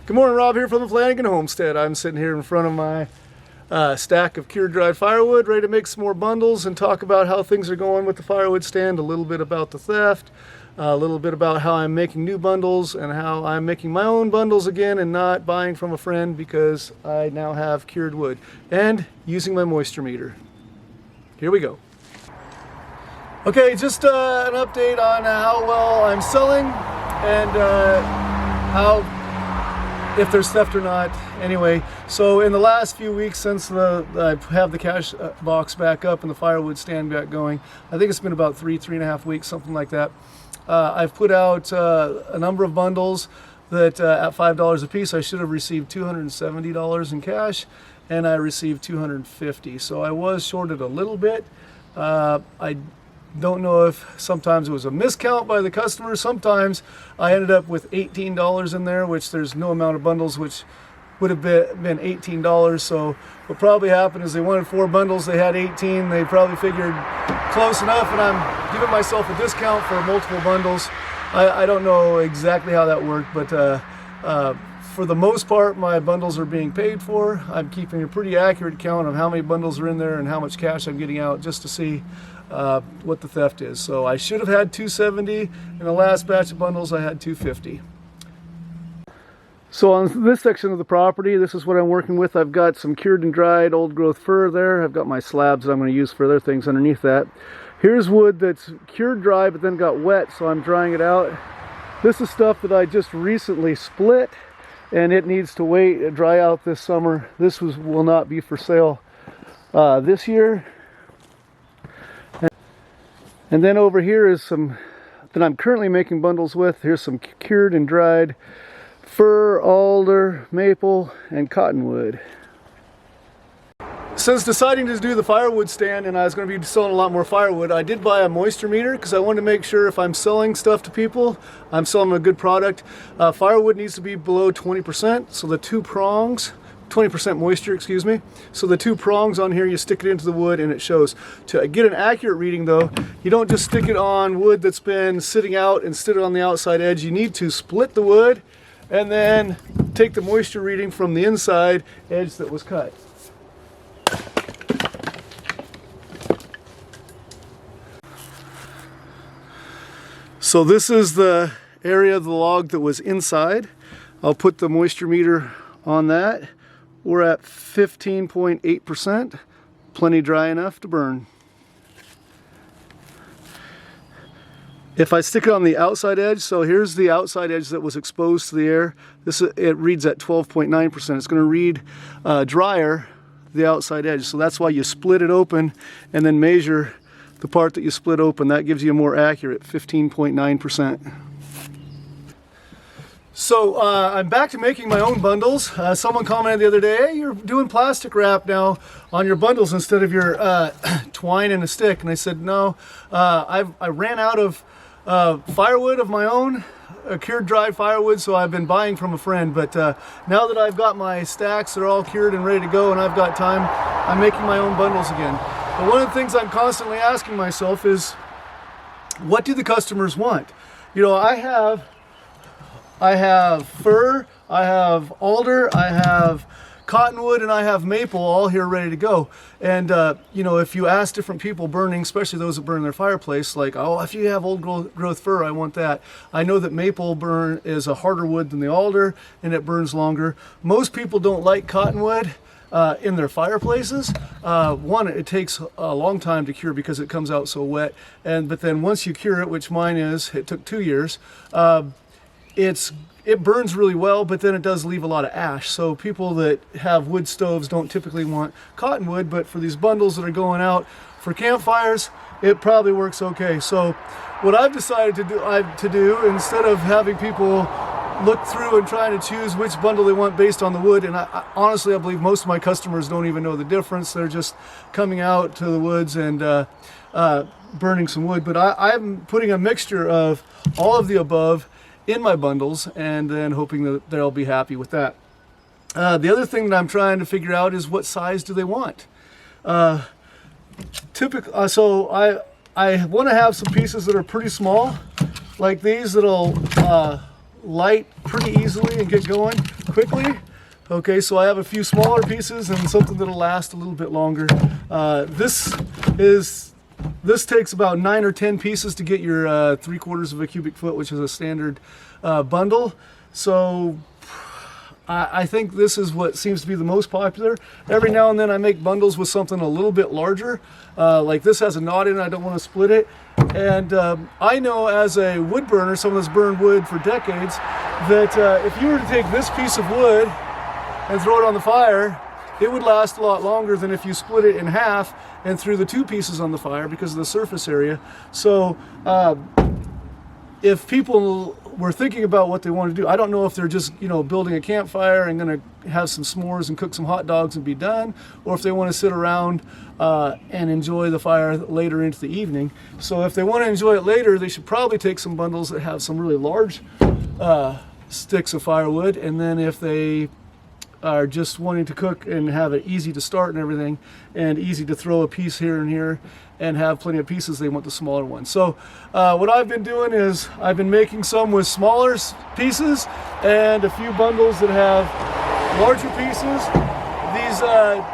Good morning, Rob here from the Flanagan Homestead. I'm sitting here in front of my stack of cured dried firewood, ready to make some more bundles and talk about how things are going with the firewood stand, a little bit about the theft, a little bit about how I'm making new bundles and how I'm making my own bundles again and not buying from a friend because I now have cured wood, and using my moisture meter. Here we go. Okay, just an update on how well I'm selling and if there's theft or not. Anyway, so in the last few weeks since I have the cash box back up and the firewood stand back going, I think it's been about three and a half weeks, something like that. I've put out a number of bundles that at $5 a piece I should have received $270 in cash, and I received $250. So I was shorted a little bit. I don't know if sometimes it was a miscount by the customer. Sometimes I ended up with $18 in there, which there's no amount of bundles which would have been $18. So what probably happened is they wanted 4 bundles, they had 18. They probably figured close enough, and I'm giving myself a discount for multiple bundles. I don't know exactly how that worked, but for the most part my bundles are being paid for. I'm keeping a pretty accurate count of how many bundles are in there and how much cash I'm getting out, just to see what the theft is. So I should have had $270. In the last batch of bundles I had $250. So on this section of the property, this is what I'm working with. I've got some cured and dried old growth fir there. I've got my slabs that I'm going to use for other things underneath that. Here's wood that's cured dry but then got wet, so I'm drying it out. This is stuff that I just recently split, and it needs to wait, dry out this summer. This will not be for sale this year. And then over here is some that I'm currently making bundles with. Here's some cured and dried fir, alder, maple, and cottonwood. Since deciding to do the firewood stand and I was going to be selling a lot more firewood, I did buy a moisture meter because I wanted to make sure if I'm selling stuff to people, I'm selling a good product. Firewood needs to be below 20%, so the 2 prongs, 20% moisture, excuse me. So the 2 prongs on here, you stick it into the wood and it shows. To get an accurate reading though, you don't just stick it on wood that's been sitting out and stick it on the outside edge. You need to split the wood and then take the moisture reading from the inside edge that was cut. So this is the area of the log that was inside. I'll put the moisture meter on that. We're at 15.8%, plenty dry enough to burn. If I stick it on the outside edge, so here's the outside edge that was exposed to the air. It reads at 12.9%. It's going to read drier, the outside edge. So that's why you split it open and then measure the part that you split open. That gives you a more accurate 15.9%. So I'm back to making my own bundles. Someone commented the other day, hey, you're doing plastic wrap now on your bundles instead of your twine and a stick. And I said, no, I ran out of firewood of my own, cured dry firewood, so I've been buying from a friend. But now that I've got my stacks, they're all cured and ready to go, and I've got time, I'm making my own bundles again. But one of the things I'm constantly asking myself is, what do the customers want? You know, I have fir, I have alder, I have cottonwood, and I have maple all here ready to go. And you know, if you ask different people burning, especially those that burn their fireplace, like, oh, if you have old growth fir, I want that. I know that maple burn is a harder wood than the alder, and it burns longer. Most people don't like cottonwood in their fireplaces. One, it takes a long time to cure because it comes out so wet, but then once you cure it, which mine is, it took 2 years, it burns really well, but then it does leave a lot of ash. So people that have wood stoves don't typically want cottonwood, but for these bundles that are going out for campfires, it probably works okay. So what I've decided to do instead of having people look through and trying to choose which bundle they want based on the wood, and honestly I believe most of my customers don't even know the difference. They're just coming out to the woods and burning some wood. But I'm putting a mixture of all of the above in my bundles, and then hoping that they'll be happy with that. The other thing that I'm trying to figure out is what size do they want. So I want to have some pieces that are pretty small, like these that'll light pretty easily and get going quickly. Okay, so I have a few smaller pieces and something that'll last a little bit longer. This takes about 9 or 10 pieces to get your 3/4 of a cubic foot, which is a standard bundle. So I think this is what seems to be the most popular. Every now and then I make bundles with something a little bit larger. Like this has a knot in it, I don't want to split it. And I know as a wood burner, someone that's burned wood for decades, that if you were to take this piece of wood and throw it on the fire, it would last a lot longer than if you split it in half and threw the 2 pieces on the fire because of the surface area. So if people were thinking about what they want to do, I don't know if they're just, you know, building a campfire and going to have some s'mores and cook some hot dogs and be done, or if they want to sit around and enjoy the fire later into the evening. So if they want to enjoy it later, they should probably take some bundles that have some really large sticks of firewood, and then if they are just wanting to cook and have it easy to start and everything, and easy to throw a piece here and here and have plenty of pieces, they want the smaller one. So what I've been doing is I've been making some with smaller pieces and a few bundles that have larger pieces. These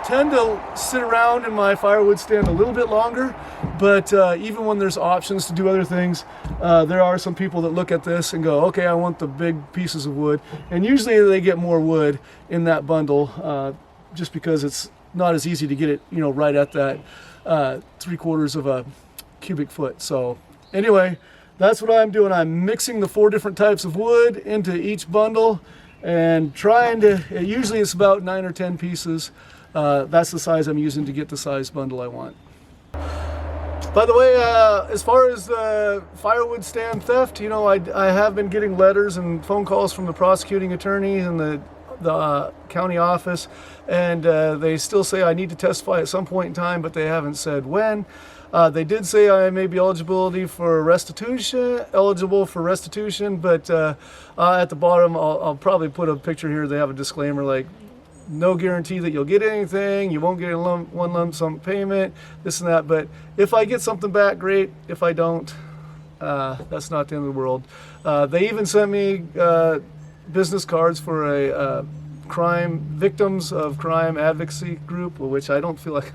tend to sit around in my firewood stand a little bit longer, but even when there's options to do other things, there are some people that look at this and go, okay, I want the big pieces of wood. And usually they get more wood in that bundle just because it's not as easy to get it, you know, right at that 3/4 of a cubic foot. So anyway, that's what I'm doing. I'm mixing the 4 different types of wood into each bundle and trying to, usually it's about 9 or 10 pieces. That's the size I'm using to get the size bundle I want. By the way, as far as the firewood stand theft, you know, I have been getting letters and phone calls from the prosecuting attorney and the county office, and they still say I need to testify at some point in time, but they haven't said when. They did say I may be eligible for restitution, but at the bottom I'll probably put a picture here. They have a disclaimer like, no guarantee that you'll get anything, you won't get one lump sum payment, this and that, but if I get something back, great. If I don't, that's not the end of the world. They even sent me business cards for a victims of crime advocacy group, which I don't feel like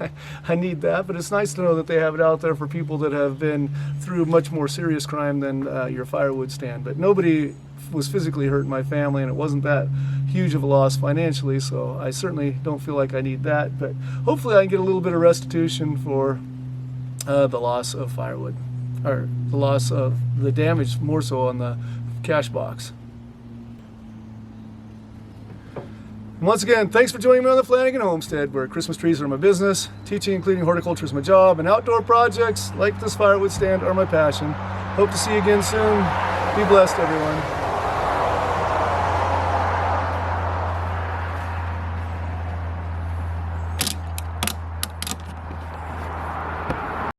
I need that, but it's nice to know that they have it out there for people that have been through much more serious crime than your firewood stand. But nobody was physically hurt in my family, and it wasn't that huge of a loss financially, so I certainly don't feel like I need that. But hopefully I can get a little bit of restitution for the loss of firewood, or the loss of the damage more so on the cash box. And once again, thanks for joining me on the Flanagan Homestead, where Christmas trees are my business, teaching including horticulture is my job, and outdoor projects like this firewood stand are my passion. Hope to see you again soon. Be blessed, everyone.